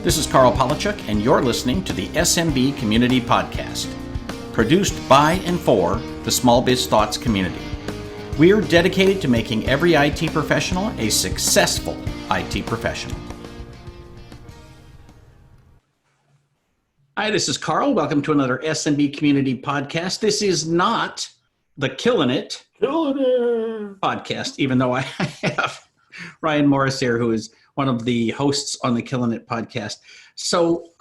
This is Carl Polachuk, and you're listening to the SMB Community Podcast, produced by and for the Small Biz Thoughts community. We're dedicated to making every IT professional a successful IT professional. Hi, this is Carl. Welcome to another SMB Community Podcast. This is not the Killing It podcast, even though I have Ryan Morris here, who is one of the hosts on the Killing It podcast. So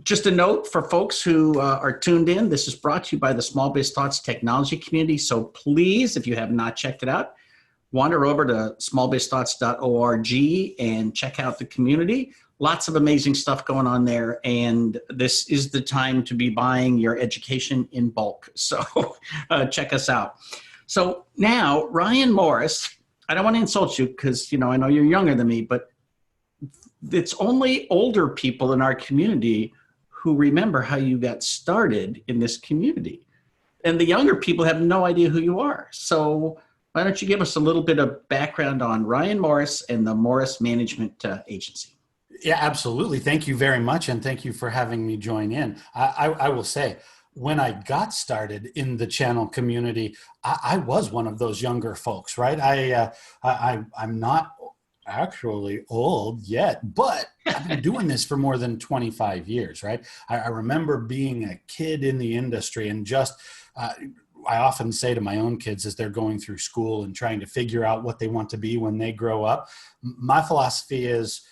just a note for folks who are tuned in, this is brought to you by the Small Biz Thoughts technology community. So please, if you have not checked it out, wander over to smallbizthoughts.org and check out the community. Lots of amazing stuff going on there, and this is the time to be buying your education in bulk. So check us out. So now, Ryan Morris, I don't want to insult you because, I know you're younger than me, but it's only older people in our community who remember how you got started in this community. And the younger people have no idea who you are. So why don't you give us a little bit of background on Ryan Morris and the Morris Management Agency? Yeah, absolutely. Thank you very much. And thank you for having me join in. I will say, when I got started in the channel community, I was one of those younger folks, right? I'm not actually old yet, but I've been doing this for more than 25 years, right? I remember being a kid in the industry and just, I often say to my own kids as they're going through school and trying to figure out what they want to be when they grow up, my philosophy is,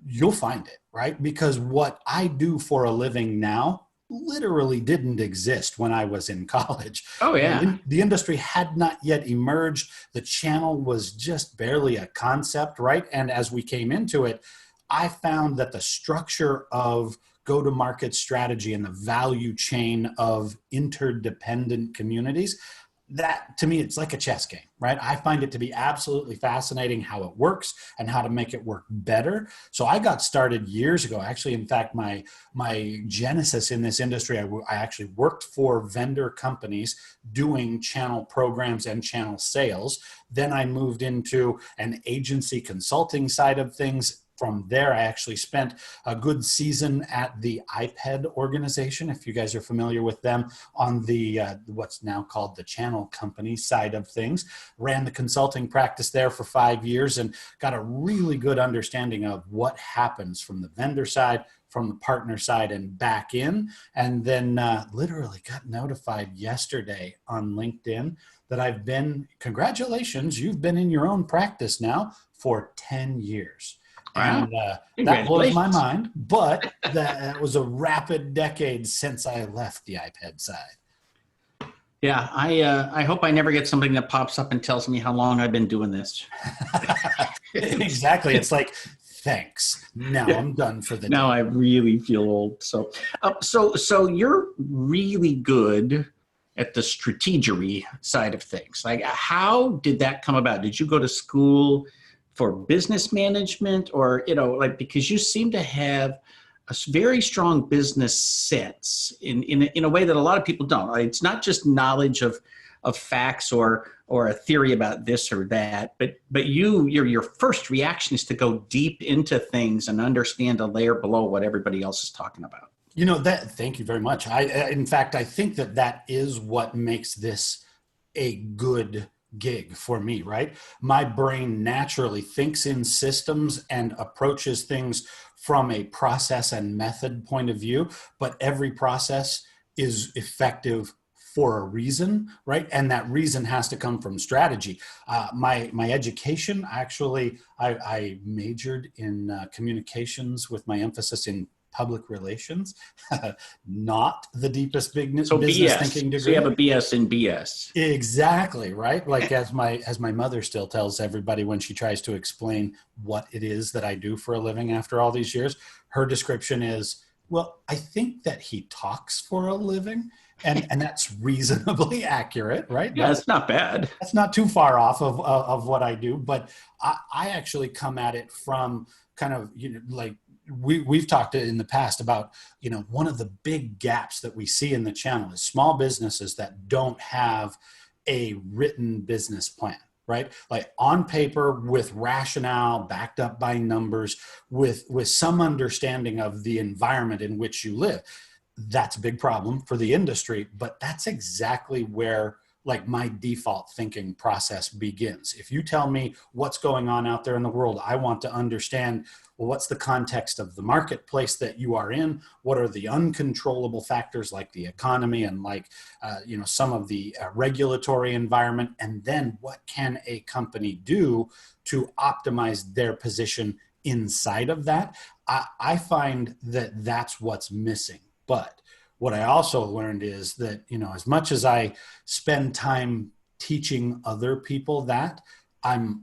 you'll find it, right? Because what I do for a living now literally didn't exist when I was in college. Oh, yeah. The industry had not yet emerged. The channel was just barely a concept, right? And as we came into it, I found that the structure of go-to-market strategy and the value chain of interdependent communities, that to me, it's like a chess game, right? I find it to be absolutely fascinating how it works and how to make it work better. So I got started years ago. Actually, in fact, my genesis in this industry, I actually worked for vendor companies doing channel programs and channel sales. Then I moved into an agency consulting side of things. From there, I actually spent a good season at the iPad organization, if you guys are familiar with them, on the what's now called the channel company side of things. Ran the consulting practice there for 5 years and got a really good understanding of what happens from the vendor side, from the partner side, and back in. And then literally got notified yesterday on LinkedIn that I've been, congratulations, you've been in your own practice now for 10 years. Wow. And that blows my mind, but that was a rapid decade since I left the iPad side. Yeah, I hope I never get something that pops up and tells me how long I've been doing this. Exactly. It's like, thanks. Now I'm done for the day. Now I really feel old. So you're really good at the strategery side of things. Like, how did that come about? Did you go to school for business management, or, because you seem to have a very strong business sense in a way that a lot of people don't. It's not just knowledge of facts or a theory about this or that, but your first reaction is to go deep into things and understand a layer below what everybody else is talking about. Thank you very much. In fact, I think that is what makes this a good gig for me, right? My brain naturally thinks in systems and approaches things from a process and method point of view, but every process is effective for a reason, right? And that reason has to come from strategy. My education, actually, I majored in communications with my emphasis in public relations, not the deepest business thinking degree. So you have a BS in BS. Exactly, right? Like as my mother still tells everybody when she tries to explain what it is that I do for a living after all these years, her description is, well, I think that he talks for a living. And that's reasonably accurate, right? Yeah, it's not bad. That's not too far off of what I do, but I actually come at it from kind of, like, we've talked in the past about, one of the big gaps that we see in the channel is small businesses that don't have a written business plan, right? Like on paper with rationale, backed up by numbers, with some understanding of the environment in which you live. That's a big problem for the industry, but that's exactly where like my default thinking process begins. If you tell me what's going on out there in the world, I want to understand, well, what's the context of the marketplace that you are in? What are the uncontrollable factors like the economy and like, some of the regulatory environment? And then what can a company do to optimize their position inside of that? I find that that's what's missing. But what I also learned is that, as much as I spend time teaching other people that, I'm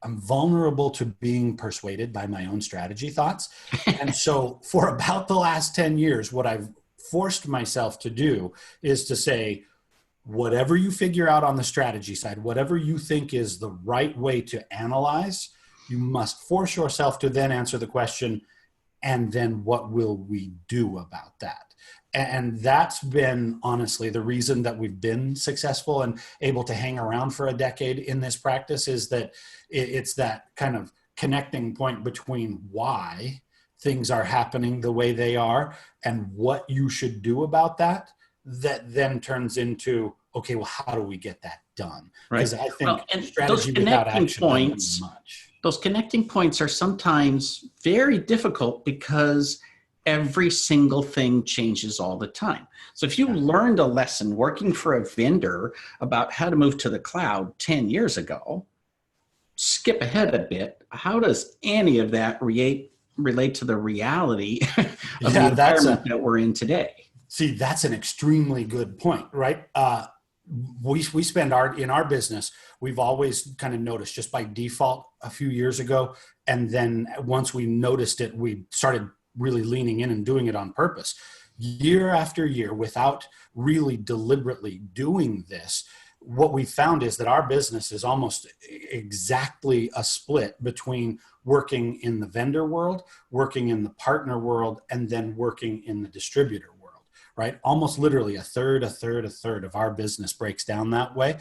vulnerable to being persuaded by my own strategy thoughts. And so for about the last 10 years, what I've forced myself to do is to say, whatever you figure out on the strategy side, whatever you think is the right way to analyze, you must force yourself to then answer the question, and then what will we do about that? And that's been honestly the reason that we've been successful and able to hang around for a decade in this practice, is that it's that kind of connecting point between why things are happening the way they are and what you should do about that, that then turns into, okay, well, how do we get that done? Because I think strategy without action doesn't do much. Those connecting points are sometimes very difficult because every single thing changes all the time. So if you learned a lesson working for a vendor about how to move to the cloud 10 years ago, skip ahead a bit. How does any of that relate to the reality of the environment that we're in today? See, that's an extremely good point, right? We spend in our business, we've always kind of noticed just by default a few years ago. And then once we noticed it, we started really leaning in and doing it on purpose. Year after year, without really deliberately doing this, what we found is that our business is almost exactly a split between working in the vendor world, working in the partner world, and then working in the distributor world, right? Almost literally a third of our business breaks down that way.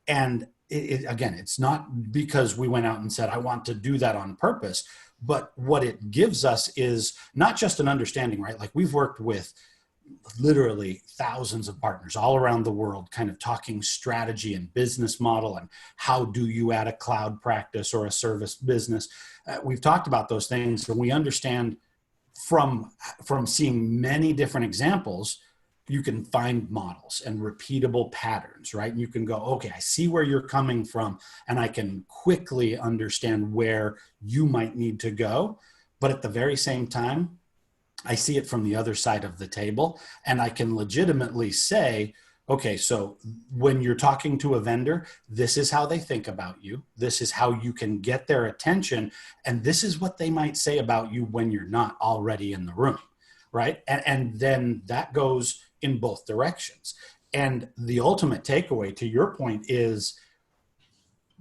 And again, it's not because we went out and said, I want to do that on purpose, but what it gives us is not just an understanding, right? Like we've worked with literally thousands of partners all around the world, kind of talking strategy and business model and how do you add a cloud practice or a service business. We've talked about those things, and we understand from seeing many different examples, you can find models and repeatable patterns, right? And you can go, okay, I see where you're coming from, and I can quickly understand where you might need to go. But at the very same time, I see it from the other side of the table, and I can legitimately say, okay, so when you're talking to a vendor, this is how they think about you. This is how you can get their attention. And this is what they might say about you when you're not already in the room, right? And then that goes in both directions. And the ultimate takeaway, to your point, is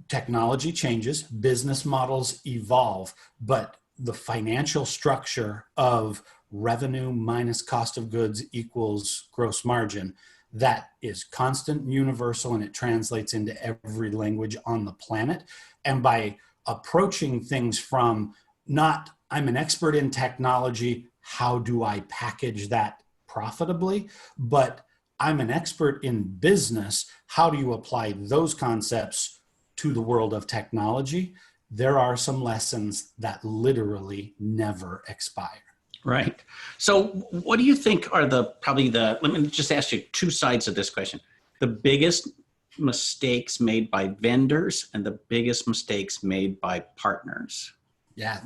technology changes, business models evolve, but the financial structure of revenue minus cost of goods equals gross margin, that is constant, universal, and it translates into every language on the planet. And by approaching things from not, I'm an expert in technology, how do I package that profitably, but I'm an expert in business, how do you apply those concepts to the world of technology? There are some lessons that literally never expire. Right. So what do you think are let me just ask you two sides of this question. The biggest mistakes made by vendors and the biggest mistakes made by partners? Yeah,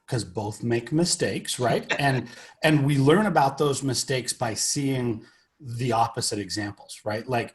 because both make mistakes, right? and we learn about those mistakes by seeing the opposite examples, right? Like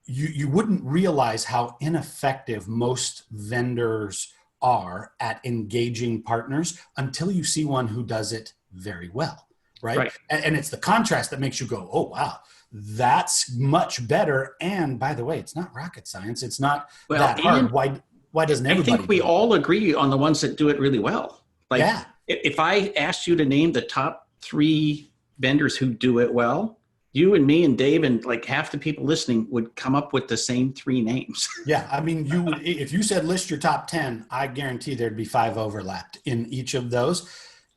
you wouldn't realize how ineffective most vendors are at engaging partners until you see one who does it very well, right? And it's the contrast that makes you go, oh, wow, that's much better. And by the way, it's not rocket science. It's not that hard. Why doesn't everybody? I think we all agree on the ones that do it really well. Like if I asked you to name the top 3 vendors who do it well, you and me and Dave and like half the people listening would come up with the same 3 names. Yeah. I mean, if you said list your top 10, I guarantee there'd be 5 overlapped in each of those.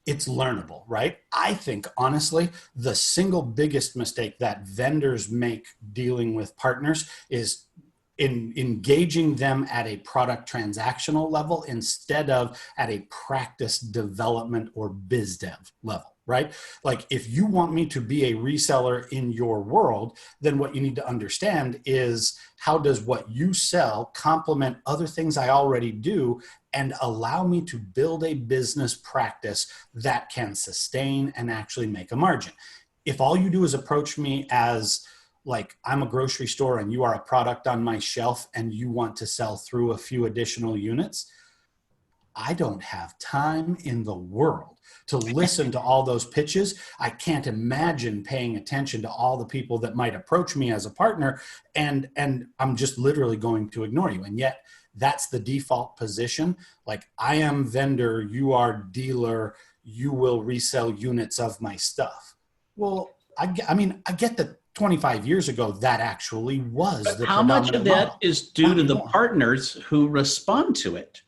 It's learnable, right? I think, honestly, the single biggest mistake that vendors make dealing with partners is in engaging them at a product transactional level instead of at a practice development or biz dev level, right? Like if you want me to be a reseller in your world, then what you need to understand is how does what you sell complement other things I already do and allow me to build a business practice that can sustain and actually make a margin. If all you do is approach me as like I'm a grocery store and you are a product on my shelf and you want to sell through a few additional units, I don't have time in the world to listen to all those pitches. I can't imagine paying attention to all the people that might approach me as a partner, and I'm just literally going to ignore you. And yet that's the default position. Like I am vendor, you are dealer, you will resell units of my stuff. Well, I mean, I get that 25 years ago, that actually was but the how much of that model. is due to the partners who respond to it,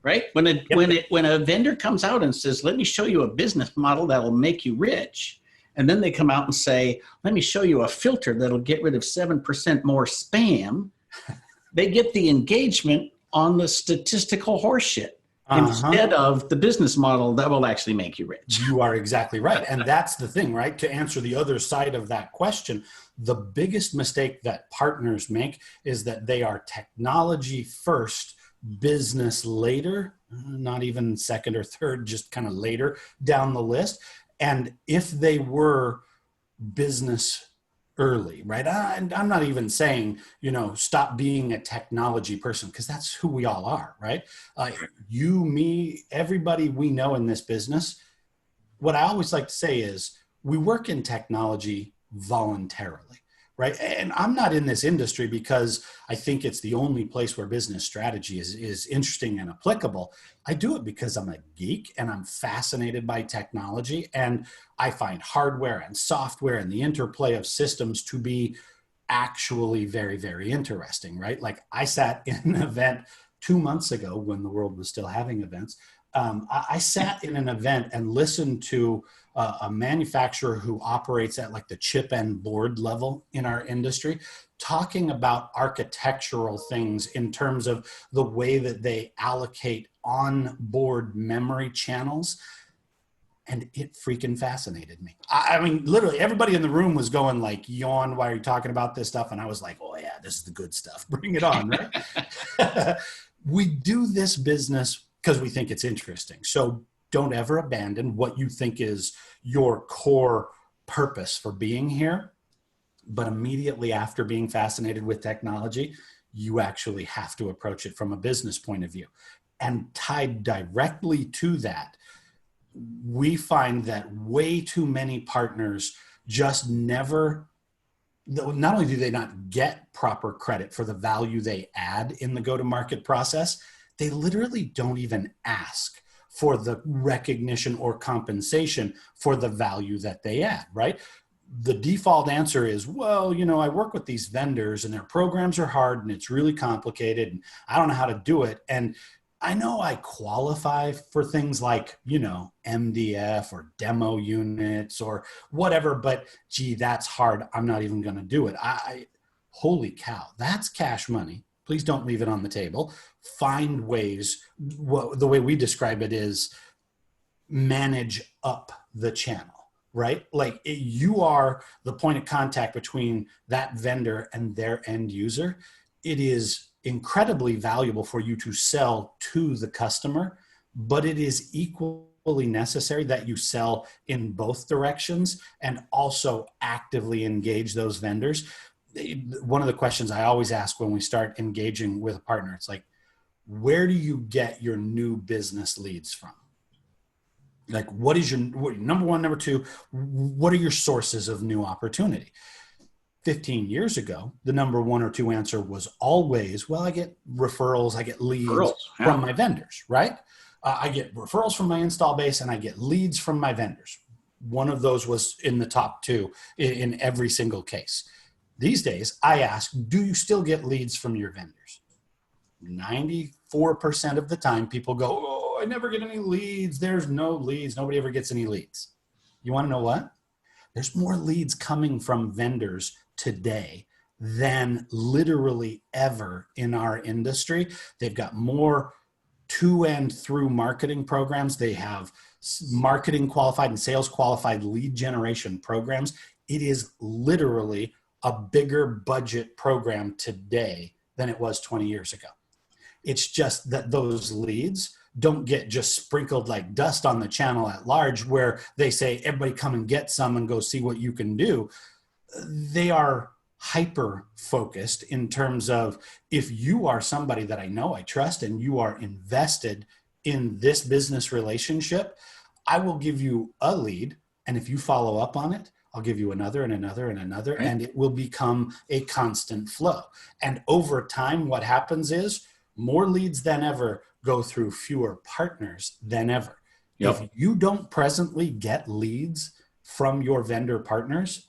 right? When a vendor comes out and says, let me show you a business model that'll make you rich, and then they come out and say, let me show you a filter that'll get rid of 7% more spam, they get the engagement on the statistical horseshit. Instead of the business model that will actually make you rich. You are exactly right. And that's the thing, right? To answer the other side of that question, the biggest mistake that partners make is that they are technology first, business later, not even second or third, just kind of later down the list. And if they were business early, right? I'm not even saying, stop being a technology person, because that's who we all are, right? You, me, everybody we know in this business. What I always like to say is we work in technology voluntarily, right? And I'm not in this industry because I think it's the only place where business strategy is interesting and applicable. I do it because I'm a geek and I'm fascinated by technology, and I find hardware and software and the interplay of systems to be actually very, very interesting, right? Like I sat in an event 2 months ago when the world was still having events. I sat in an event and listened to a manufacturer who operates at like the chip and board level in our industry, talking about architectural things in terms of the way that they allocate on-board memory channels. And it freaking fascinated me. I mean, literally everybody in the room was going like, yawn, why are you talking about this stuff? And I was like, oh yeah, this is the good stuff. Bring it on, right? We do this business because we think it's interesting. So don't ever abandon what you think is your core purpose for being here. But immediately after being fascinated with technology, you actually have to approach it from a business point of view. And tied directly to that, we find that way too many partners just never, not only do they not get proper credit for the value they add in the go-to-market process, they literally don't even ask for the recognition or compensation for the value that they add, right? The default answer is, well, I work with these vendors and their programs are hard and it's really complicated and I don't know how to do it. And I know I qualify for things like, MDF or demo units or whatever, but gee, that's hard. I'm not even going to do it. Holy cow, that's cash money. Please don't leave it on the table. Find ways. The way we describe it is manage up the channel, right? Like you are the point of contact between that vendor and their end user. It is incredibly valuable for you to sell to the customer, but it is equally necessary that you sell in both directions and also actively engage those vendors. One of the questions I always ask when we start engaging with a partner, it's like, where do you get your new business leads from? Like, what is your number one, number two, what are your sources of new opportunity? 15 years ago, the number one or two answer was always, well, I get referrals, I get leads from my vendors, right? I get referrals from my install base and I get leads from my vendors. one of those was in the top two in every single case. These days, I ask, do you still get leads from your vendors? 94% of the time, people go, oh, I never get any leads. There's no leads. Nobody ever gets any leads. You want to know what? There's more leads coming from vendors today than literally ever in our industry. They've got more to and through marketing programs. They have marketing qualified and sales qualified lead generation programs. It is literally a bigger budget program today than it was 20 years ago. It's just that those leads don't get just sprinkled like dust on the channel at large where they say, everybody come and get some and go see what you can do. They are hyper focused in terms of, if you are somebody that I know, I trust, and you are invested in this business relationship, I will give you a lead. And if you follow up on it, I'll give you another and another and another, right. And it will become a constant flow. And over time, what happens is more leads than ever go through fewer partners than ever. Yep. If you don't presently get leads from your vendor partners,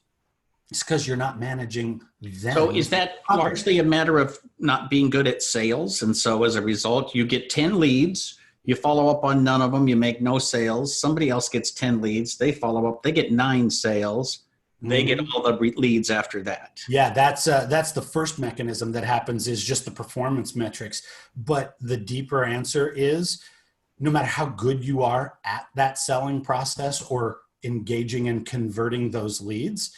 it's because you're not managing them. So is that largely a matter of not being good at sales? And so as a result, you get 10 leads, you follow up on none of them, you make no sales. Somebody else gets 10 leads, they follow up, they get 9 sales. They get all the leads after that. Yeah, that's the first mechanism that happens, is just the performance metrics. But the deeper answer is, no matter how good you are at that selling process or engaging and converting those leads,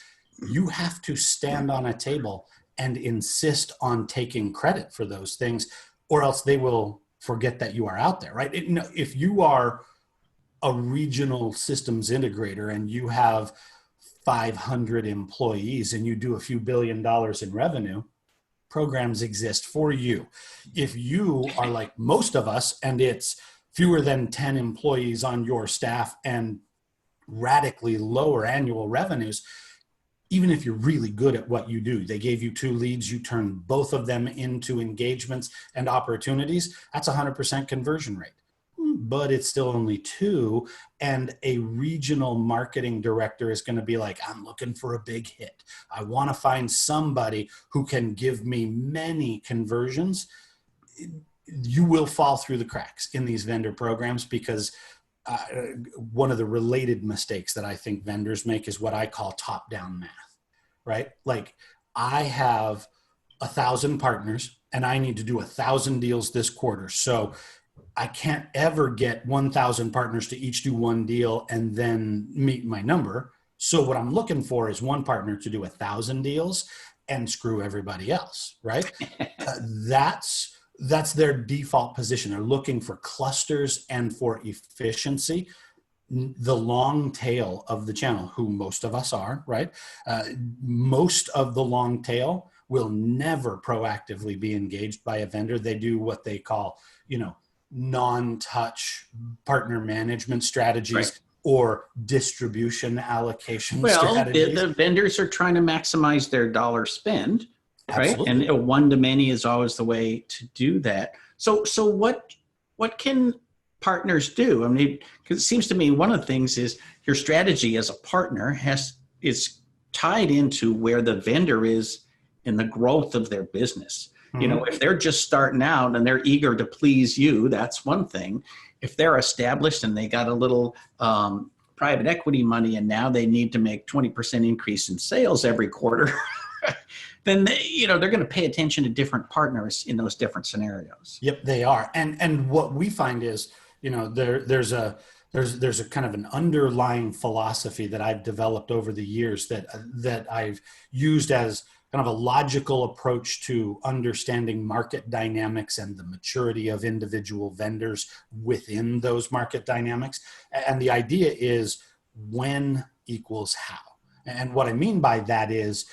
you have to stand on a table and insist on taking credit for those things, or else they will forget that you are out there, right? If you are a regional systems integrator and you have 500 employees and you do a few $1 billion in revenue, programs exist for you. If you are like most of us and it's fewer than 10 employees on your staff and radically lower annual revenues, even if you're really good at what you do, they gave you 2 leads, you turn both of them into engagements and opportunities, that's 100% conversion rate. But it's still only 2, and a regional marketing director is going to be like, I'm looking for a big hit. I want to find somebody who can give me many conversions. You will fall through the cracks in these vendor programs because one of the related mistakes that I think vendors make is what I call top-down math, right? Like, I have 1,000 partners and I need to do 1,000 deals this quarter. So I can't ever get 1,000 partners to each do 1 deal and then meet my number. So what I'm looking for is one partner to do 1,000 deals and screw everybody else, right? That's their default position. They're looking for clusters and for efficiency. The long tail of the channel, who most of us are, right? Most of the long tail will never proactively be engaged by a vendor. They do what they call, non-touch partner management strategies, right, or distribution allocation strategies. The vendors are trying to maximize their dollar spend, Absolutely. Right? And one to many is always the way to do that. So what can partners do? I mean, because it seems to me one of the things is your strategy as a partner is tied into where the vendor is in the growth of their business. If they're just starting out and they're eager to please you, that's one thing. If they're established and they got a little private equity money and now they need to make 20% increase in sales every quarter, then they're going to pay attention to different partners in those different scenarios. Yep, they are. And what we find is, there's a kind of an underlying philosophy that I've developed over the years that I've used as kind of a logical approach to understanding market dynamics and the maturity of individual vendors within those market dynamics. And the idea is when equals how. And what I mean by that is,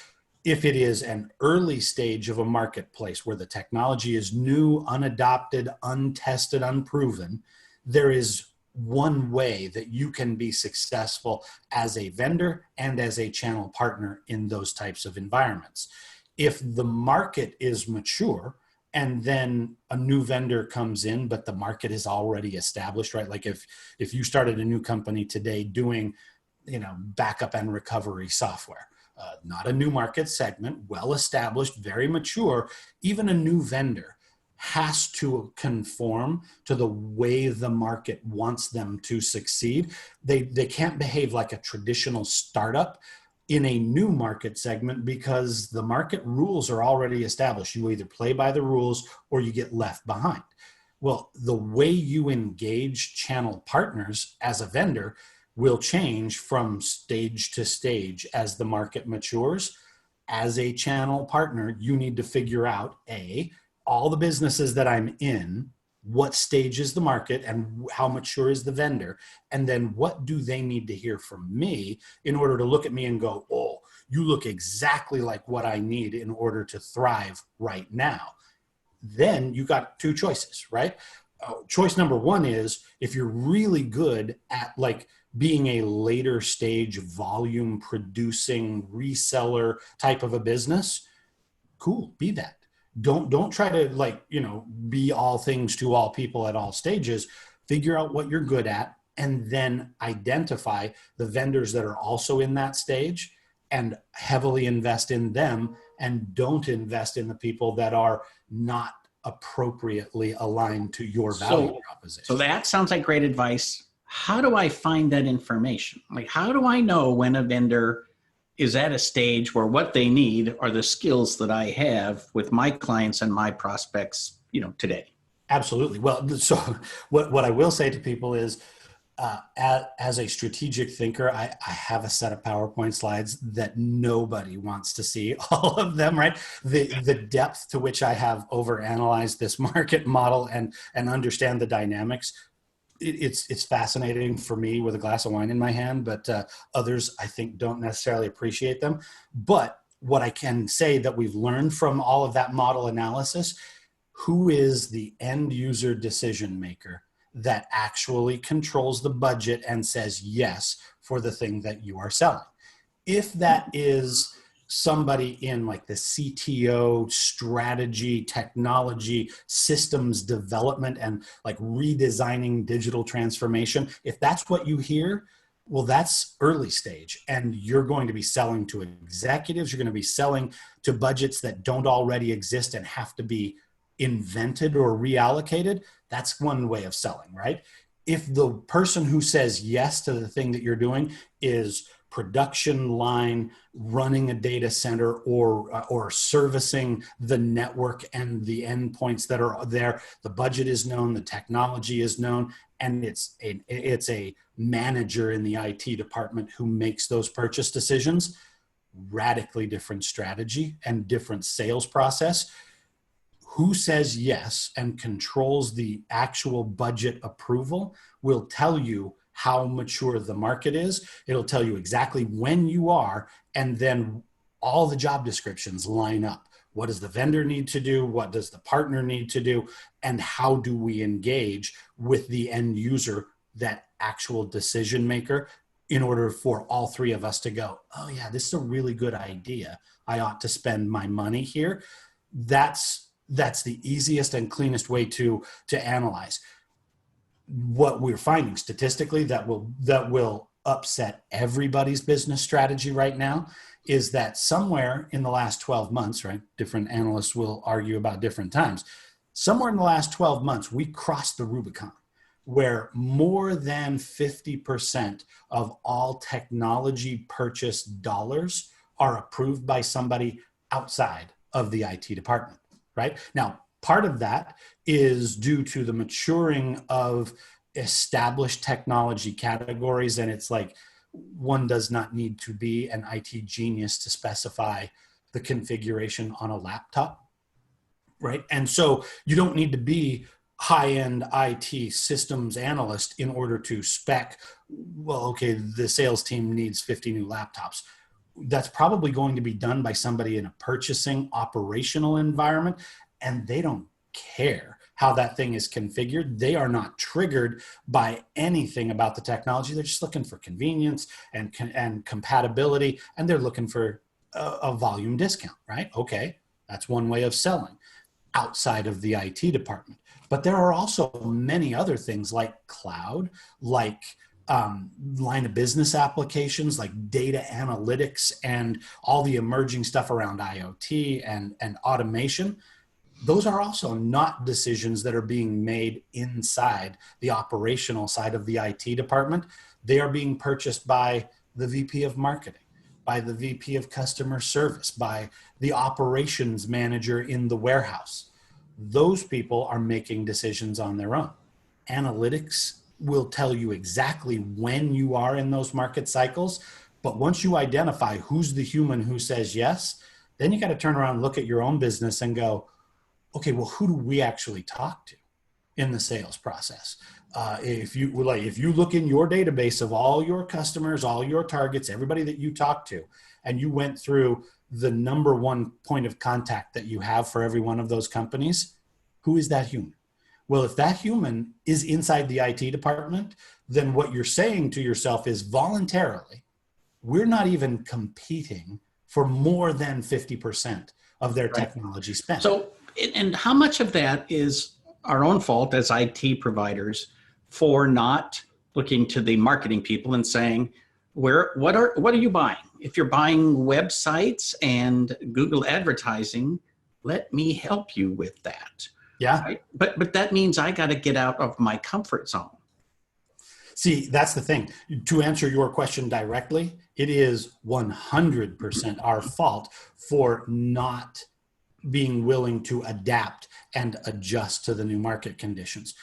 if it is an early stage of a marketplace where the technology is new, unadopted, untested, unproven, there is one way that you can be successful as a vendor and as a channel partner in those types of environments. If the market is mature and then a new vendor comes in, but the market is already established, right? Like if you started a new company today doing backup and recovery software. Not a new market segment, well established, very mature. Even a new vendor has to conform to the way the market wants them to succeed. They can't behave like a traditional startup in a new market segment, because the market rules are already established. You either play by the rules or you get left behind. Well, the way you engage channel partners as a vendor will change from stage to stage as the market matures. As a channel partner, you need to figure out, all the businesses that I'm in, what stage is the market and how mature is the vendor? And then what do they need to hear from me in order to look at me and go, oh, you look exactly like what I need in order to thrive right now. Then you got two choices, right? Choice number one is, if you're really good at being a later stage volume producing reseller type of a business, cool, be that. Don't try to be all things to all people at all stages. Figure out what you're good at, and then identify the vendors that are also in that stage and heavily invest in them, and don't invest in the people that are not appropriately aligned to your value proposition. So that sounds like great advice. How do I find that information? How do I know when a vendor is at a stage where what they need are the skills that I have with my clients and my prospects, today? Absolutely. Well, so what I will say to people is, as a strategic thinker, I have a set of PowerPoint slides that nobody wants to see, all of them, right? The depth to which I have overanalyzed this market model and understand the dynamics. It's fascinating for me with a glass of wine in my hand, but others, I think, don't necessarily appreciate them. But what I can say that we've learned from all of that model analysis, who is the end user decision maker that actually controls the budget and says yes for the thing that you are selling? If that is somebody in the CTO, strategy, technology, systems development, and redesigning digital transformation, if that's what you hear, well, that's early stage, and you're going to be selling to executives. You're going to be selling to budgets that don't already exist and have to be invented or reallocated. That's one way of selling, right? If the person who says yes to the thing that you're doing is production line, running a data center, or servicing the network and the endpoints that are there, the budget is known, the technology is known, and it's a manager in the IT department who makes those purchase decisions, radically different strategy and different sales process. Who says yes and controls the actual budget approval will tell you how mature the market is. It'll tell you exactly when you are, and then all the job descriptions line up. What does the vendor need to do? What does the partner need to do? And how do we engage with the end user, that actual decision maker, in order for all three of us to go, oh yeah, this is a really good idea. I ought to spend my money here. That's the easiest and cleanest way to analyze. What we're finding statistically that will upset everybody's business strategy right now is that somewhere in the last 12 months, right? Different analysts will argue about different times. Somewhere in the last 12 months, we crossed the Rubicon where more than 50% of all technology purchase dollars are approved by somebody outside of the IT department, right? Now, part of that is due to the maturing of established technology categories. And it's one does not need to be an IT genius to specify the configuration on a laptop, right? And so you don't need to be high-end IT systems analyst in order to spec, well, okay, the sales team needs 50 new laptops. That's probably going to be done by somebody in a purchasing operational environment, and they don't care how that thing is configured. They are not triggered by anything about the technology. They're just looking for convenience and compatibility, and they're looking for a volume discount, right? Okay, that's one way of selling outside of the IT department. But there are also many other things like cloud, like line of business applications like data analytics and all the emerging stuff around IoT and automation. Those are also not decisions that are being made inside the operational side of the IT department. They are being purchased by the VP of marketing, by the VP of customer service, by the operations manager in the warehouse. Those people are making decisions on their own. Analytics will tell you exactly when you are in those market cycles. But once you identify who's the human who says yes, then you got to turn around and look at your own business and go, okay, well, who do we actually talk to in the sales process? If you look in your database of all your customers, all your targets, everybody that you talk to, and you went through the number one point of contact that you have for every one of those companies, who is that human? Well, if that human is inside the IT department, then what you're saying to yourself is voluntarily, we're not even competing for more than 50% of their technology spend. So, and how much of that is our own fault as IT providers for not looking to the marketing people and saying, what are you buying? If you're buying websites and Google advertising, let me help you with that. Yeah. Right? But that means I got to get out of my comfort zone. See, that's the thing. To answer your question directly, it is 100% our fault for not being willing to adapt and adjust to the new market conditions.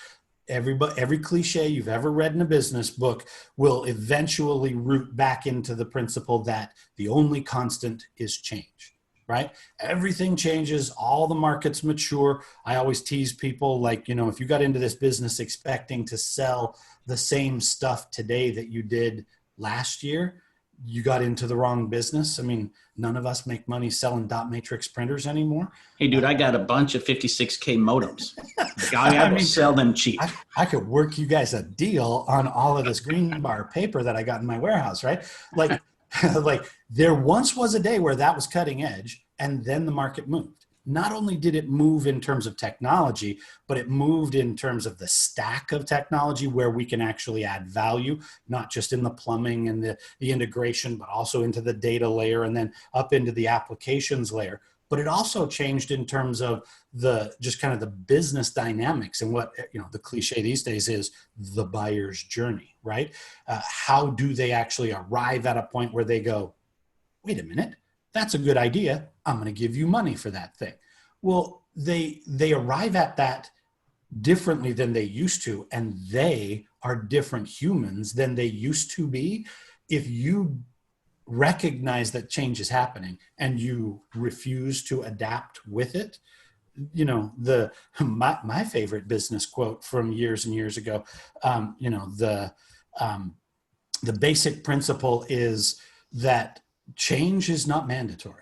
Every cliche you've ever read in a business book will eventually root back into the principle that the only constant is change. Right? Everything changes. All the markets mature. I always tease people like, if you got into this business expecting to sell the same stuff today that you did last year, you got into the wrong business. I mean, none of us make money selling dot matrix printers anymore. Hey, dude, I got a bunch of 56K modems. I will sell them cheap. I could work you guys a deal on all of this green bar paper that I got in my warehouse, right? Like, like there once was a day where that was cutting edge, and then the market moved. Not only did it move in terms of technology, but it moved in terms of the stack of technology where we can actually add value, not just in the plumbing and the integration, but also into the data layer and then up into the applications layer. But it also changed in terms of just kind of the business dynamics and what, the cliche these days is the buyer's journey, right? How do they actually arrive at a point where they go, wait a minute, that's a good idea. I'm going to give you money for that thing. Well, they arrive at that differently than they used to, and they are different humans than they used to be. If you recognize that change is happening and you refuse to adapt with it, my favorite business quote from years and years ago, the basic principle is that change is not mandatory.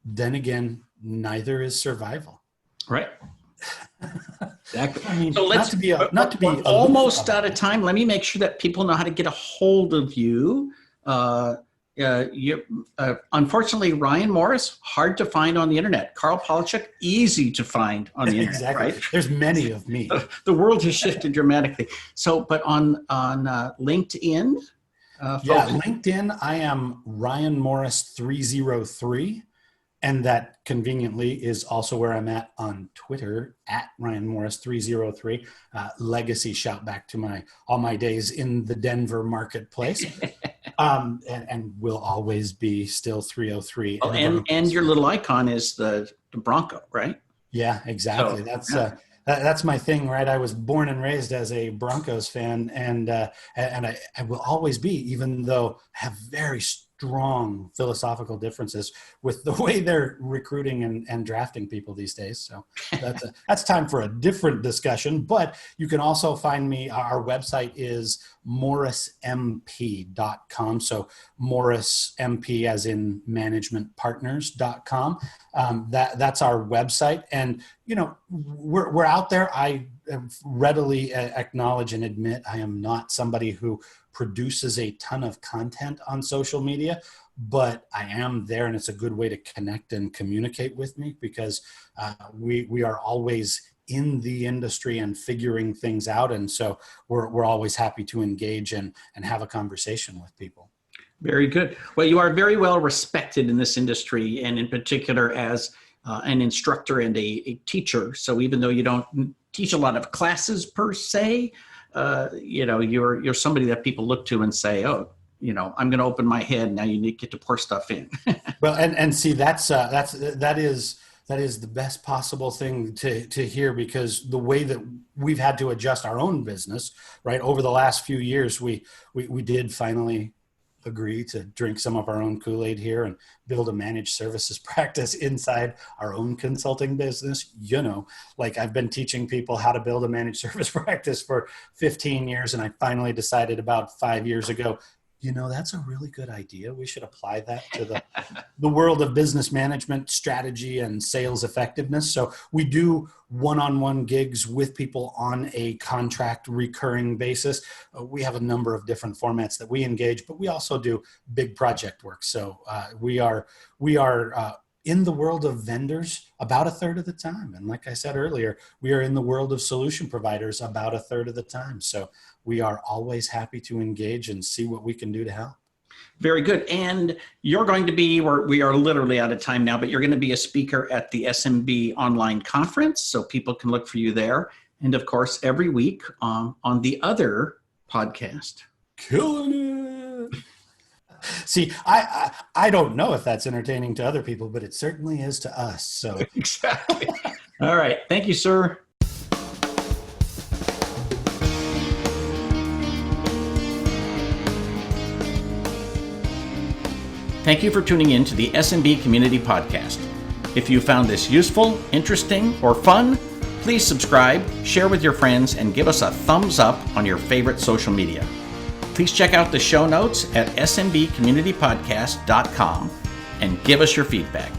Then again, neither is survival. Right. Exactly. I mean, so let's not to be almost out of time. Let me make sure that people know how to get a hold of you. Unfortunately, Ryan Morris, hard to find on the internet. Carl Polachek, easy to find on the internet. Exactly. Right? There's many of me. The world has shifted dramatically. So, but on LinkedIn. LinkedIn, I am Ryan Morris 303. And that conveniently is also where I'm at on Twitter at Ryan Morris 303. Legacy shout back to all my days in the Denver marketplace. And will always be still 303. Oh, and your little icon is the Bronco, right? Yeah, exactly. So, that's my thing, right? I was born and raised as a Broncos fan, and I will always be, even though I have very strong philosophical differences with the way they're recruiting and drafting people these days. So that's time for a different discussion. But you can also find me. Our website is morrismp.com. So Morris MP as in managementpartners.com. That's our website. And, we're out there. I readily acknowledge and admit I am not somebody who produces a ton of content on social media, but I am there, and it's a good way to connect and communicate with me because we are always in the industry and figuring things out. And so we're always happy to engage and have a conversation with people. Very good. Well, you are very well respected in this industry, and in particular as an instructor and a teacher. So even though you don't teach a lot of classes per se, you're somebody that people look to and say, oh, I'm going to open my head. Now you need to get to pour stuff in. Well, and see, that is the best possible thing to hear, because the way that we've had to adjust our own business, right, over the last few years, we did finally agree to drink some of our own Kool-Aid here and build a managed services practice inside our own consulting business. Like I've been teaching people how to build a managed service practice for 15 years. And I finally decided about 5 years ago, that's a really good idea. We should apply that to the world of business management, strategy, and sales effectiveness. So we do one-on-one gigs with people on a contract recurring basis. We have a number of different formats that we engage, but we also do big project work. So we are in the world of vendors about a third of the time. And like I said earlier, we are in the world of solution providers about a third of the time. So we are always happy to engage and see what we can do to help. Very good. And you're going to be, we are literally out of time now, but you're going to be a speaker at the SMB online conference. So people can look for you there. And of course, every week on the other podcast. Killing it. See, I don't know if that's entertaining to other people, but it certainly is to us. So exactly. All right. Thank you, sir. Thank you for tuning in to the SMB Community Podcast. If you found this useful, interesting, or fun, please subscribe, share with your friends, and give us a thumbs up on your favorite social media. Please check out the show notes at smbcommunitypodcast.com and give us your feedback.